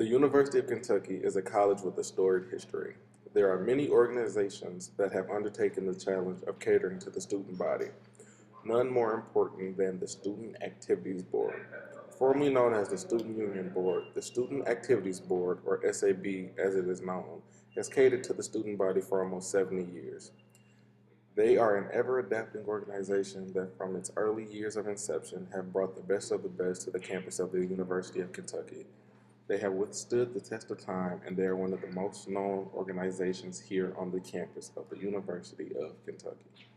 The University of Kentucky is a college with a storied history. There are many organizations that have undertaken the challenge of catering to the student body, none more important than the Student Activities Board. Formerly known as the Student Union Board, the Student Activities Board, or SAB as it is known, has catered to the student body for almost 70 years. They are an ever-adapting organization that from its early years of inception have brought the best of the best to the campus of the University of Kentucky. They have withstood the test of time, and they are one of the most known organizations here on the campus of the University of Kentucky.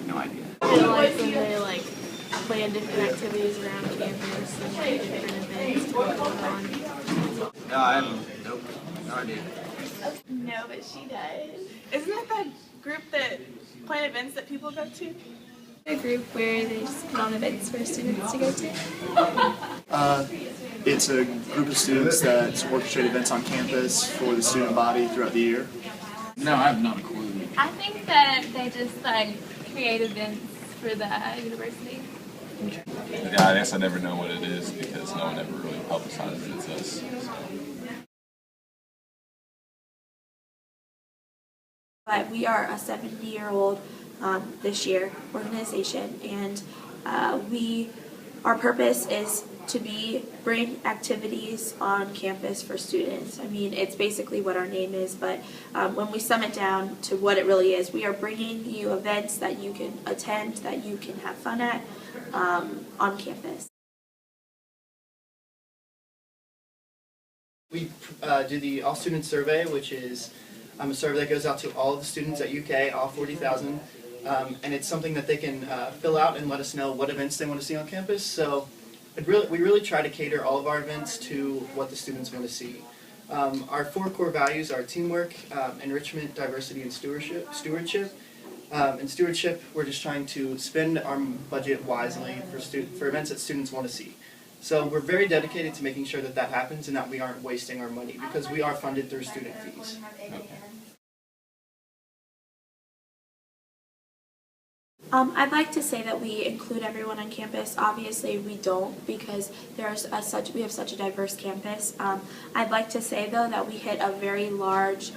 No idea. I like when they plan different activities around campus and different events to go on. No, I have nope, no idea. No, but she does. Isn't that that group that plan events that people go to? A group where they just put on events for students to go to. It's a group of students that orchestrate events on campus for the student body throughout the year. No, I have not a clue. I think that they just create events for the university. Yeah, I guess I never know what it is because no one ever really publicizes it to us. But we are a 70-year-old this year organization, and our purpose is to bring activities on campus for students. I mean, it's basically what our name is, but when we sum it down to what it really is, we are bringing you events that you can attend, that you can have fun at on campus. We do the all-student survey, which is a survey that goes out to all of the students at UK, all 40,000, and it's something that they can fill out and let us know what events they want to see on campus. So we really try to cater all of our events to what the students want to see. Our 4 core values are teamwork, enrichment, diversity, and stewardship. In stewardship, we're just trying to spend our budget wisely for events that students want to see. So we're very dedicated to making sure that that happens and that we aren't wasting our money because we are funded through student fees. Okay. I'd like to say that we include everyone on campus. Obviously, we don't because we have such a diverse campus. I'd like to say though that we hit a very large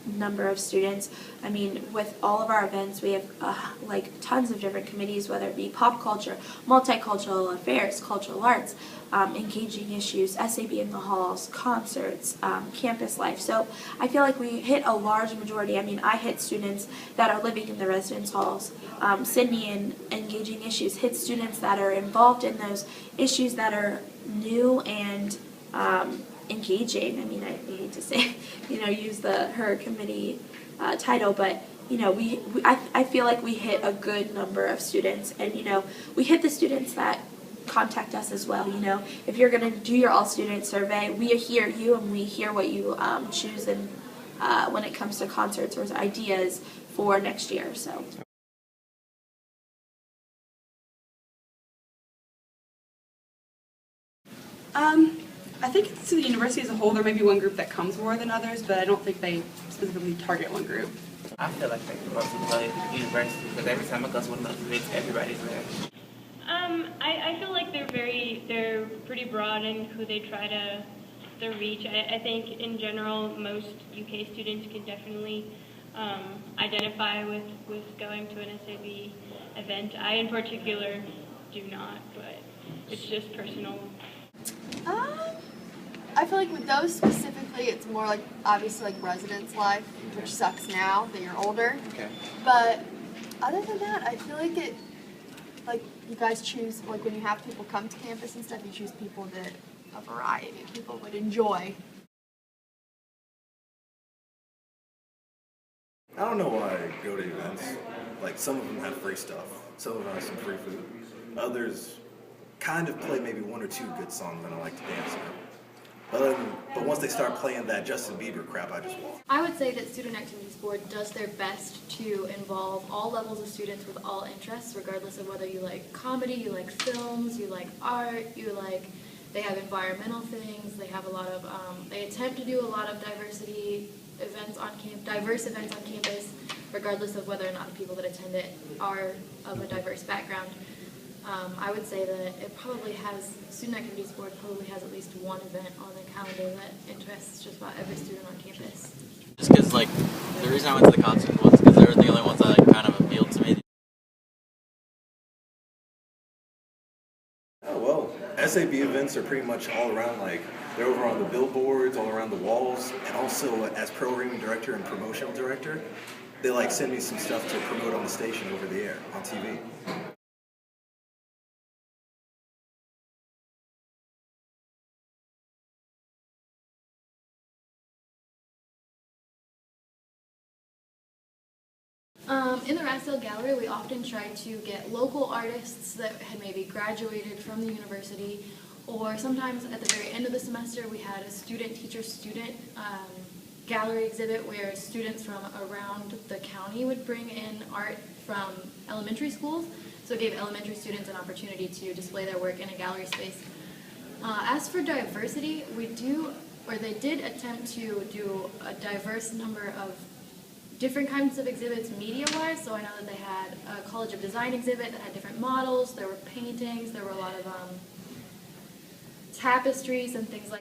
number of students. I mean, with all of our events, we have tons of different committees, whether it be pop culture, multicultural affairs, cultural arts, engaging issues, SAB in the halls, concerts, campus life. So I feel like we hit a large majority. I mean, I hit students that are living in the residence halls. Sydney in engaging issues hits students that are involved in those issues that are new and engaging. I mean, I hate to say, use her committee title, but I feel like we hit a good number of students, and we hit the students that contact us as well. If you're going to do your all-student survey, we hear you and we hear what you choose, and when it comes to concerts or ideas for next year. So. I think it's to the university as a whole. There may be one group that comes more than others, but I don't think they specifically target one group. I feel like they mostly play at the university because every time I go to one of those events, everybody's there. I feel like they're pretty broad in who they try to reach. I think in general most UK students can definitely identify with going to an SAB event. I in particular do not, but it's just personal. I feel like with those specifically, it's more obviously residence life, which sucks now that you're older. Okay. But other than that, I feel like you guys choose, when you have people come to campus and stuff, you choose people that a variety of people would enjoy. I don't know why I go to events. Some of them have free stuff, some of them have some free food. Others kind of play maybe 1 or 2 good songs and I like to dance to them. But once they start playing that Justin Bieber crap, I just walk. I would say that Student Activities Board does their best to involve all levels of students with all interests, regardless of whether you like comedy, you like films, you like art, they have environmental things, they have a lot of, they attempt to do a lot of diverse events on campus. regardless of whether or not the people that attend it are of a diverse background. I would say that it probably has, Student Activities Board probably has at least one event on the calendar that interests just about every student on campus. Just because, like, the reason I went to the concert was because they were the only ones that kind of appealed to me. Oh, well, SAB events are pretty much all around, like, they're over on the billboards, all around the walls, and also as programming director and promotional director, they, like, send me some stuff to promote on the station over the air, on TV. In the Rassdale Gallery, we often try to get local artists that had maybe graduated from the university, or sometimes at the very end of the semester we had a student-teacher-student gallery exhibit where students from around the county would bring in art from elementary schools, so it gave elementary students an opportunity to display their work in a gallery space. As for diversity, they did attempt to do a diverse number of different kinds of exhibits media-wise, so I know that they had a College of Design exhibit that had different models, there were paintings, there were a lot of tapestries and things like that.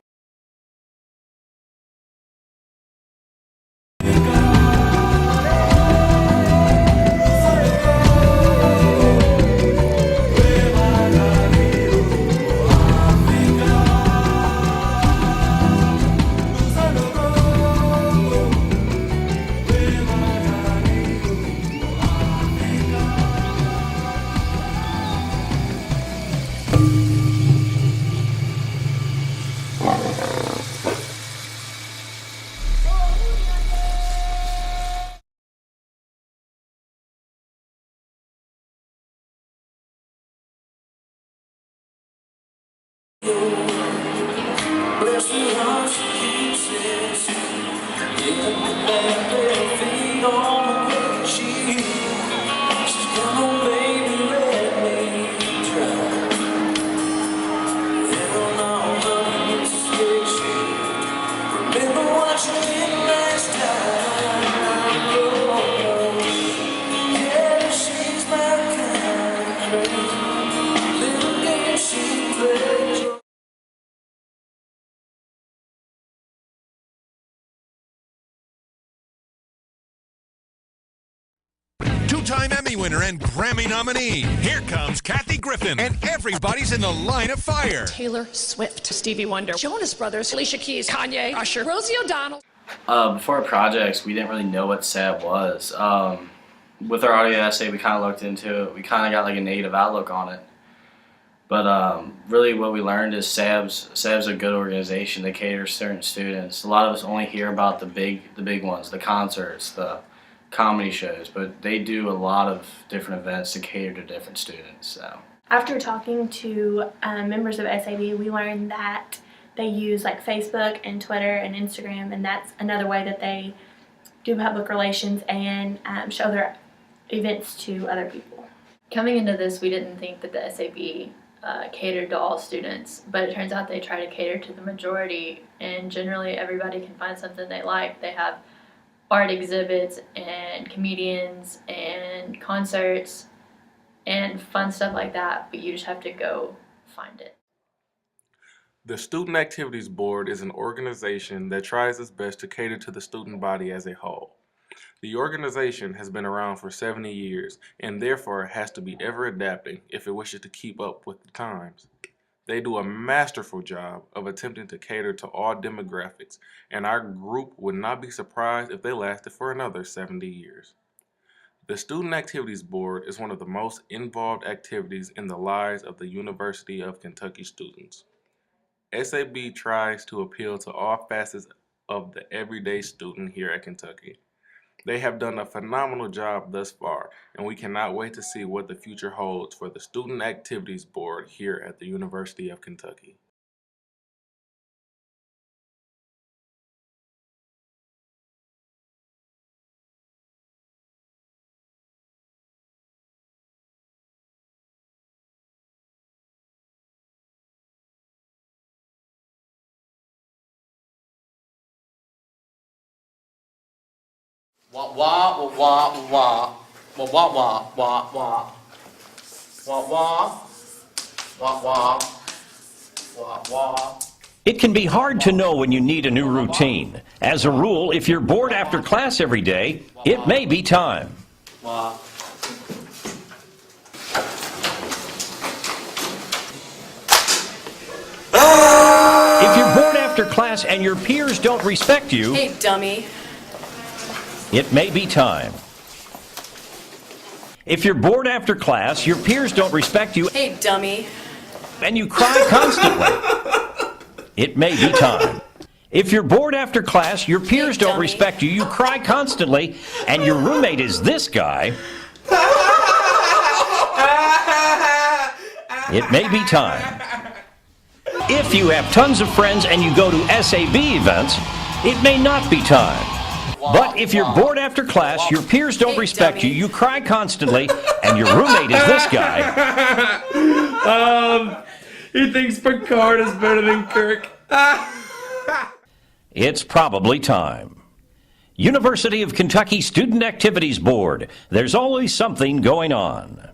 Two-time Emmy winner and Grammy nominee. Here comes Kathy Griffin, and everybody's in the line of fire. Taylor Swift, Stevie Wonder, Jonas Brothers, Alicia Keys, Kanye, Usher, Rosie O'Donnell. Before our projects, we didn't really know what SAB was. With our audio essay, we kind of looked into it. We kind of got like a negative outlook on it. But really what we learned is SAB's a good organization. They cater to certain students. A lot of us only hear about the big ones, the concerts, the comedy shows, but they do a lot of different events to cater to different students. So after talking to members of SAB, we learned that they use like Facebook and Twitter and Instagram, and that's another way that they do public relations and show their events to other people. Coming into this, we didn't think that the SAB catered to all students, but it turns out they try to cater to the majority, and generally everybody can find something they like. They have art exhibits and comedians and concerts and fun stuff like that, but you just have to go find it. The Student Activities Board is an organization that tries its best to cater to the student body as a whole. The organization has been around for 70 years and therefore has to be ever adapting if it wishes to keep up with the times. They do a masterful job of attempting to cater to all demographics, and our group would not be surprised if they lasted for another 70 years. The Student Activities Board is one of the most involved activities in the lives of the University of Kentucky students. SAB tries to appeal to all facets of the everyday student here at Kentucky. They have done a phenomenal job thus far, and we cannot wait to see what the future holds for the Student Activities Board here at the University of Kentucky. Wah wah wah wah wah wah wah wah wah wah wah wah wah wah wah. It can be hard to know when you need a new routine. As a rule, if you're bored after class every day, it may be time. Wah. If you're bored after class and your peers don't respect you, Hey, dummy. it may be time. If you're bored after class, your peers don't respect you, Hey, dummy. and you cry constantly, it may be time. If you're bored after class, your peers don't respect you, you cry constantly, and your roommate is this guy, it may be time. If you have tons of friends and you go to SAB events, it may not be time. But if you're bored after class, your peers don't respect you, you cry constantly, and your roommate is this guy, He thinks Picard is better than Kirk. it's probably time. University of Kentucky Student Activities Board. There's always something going on.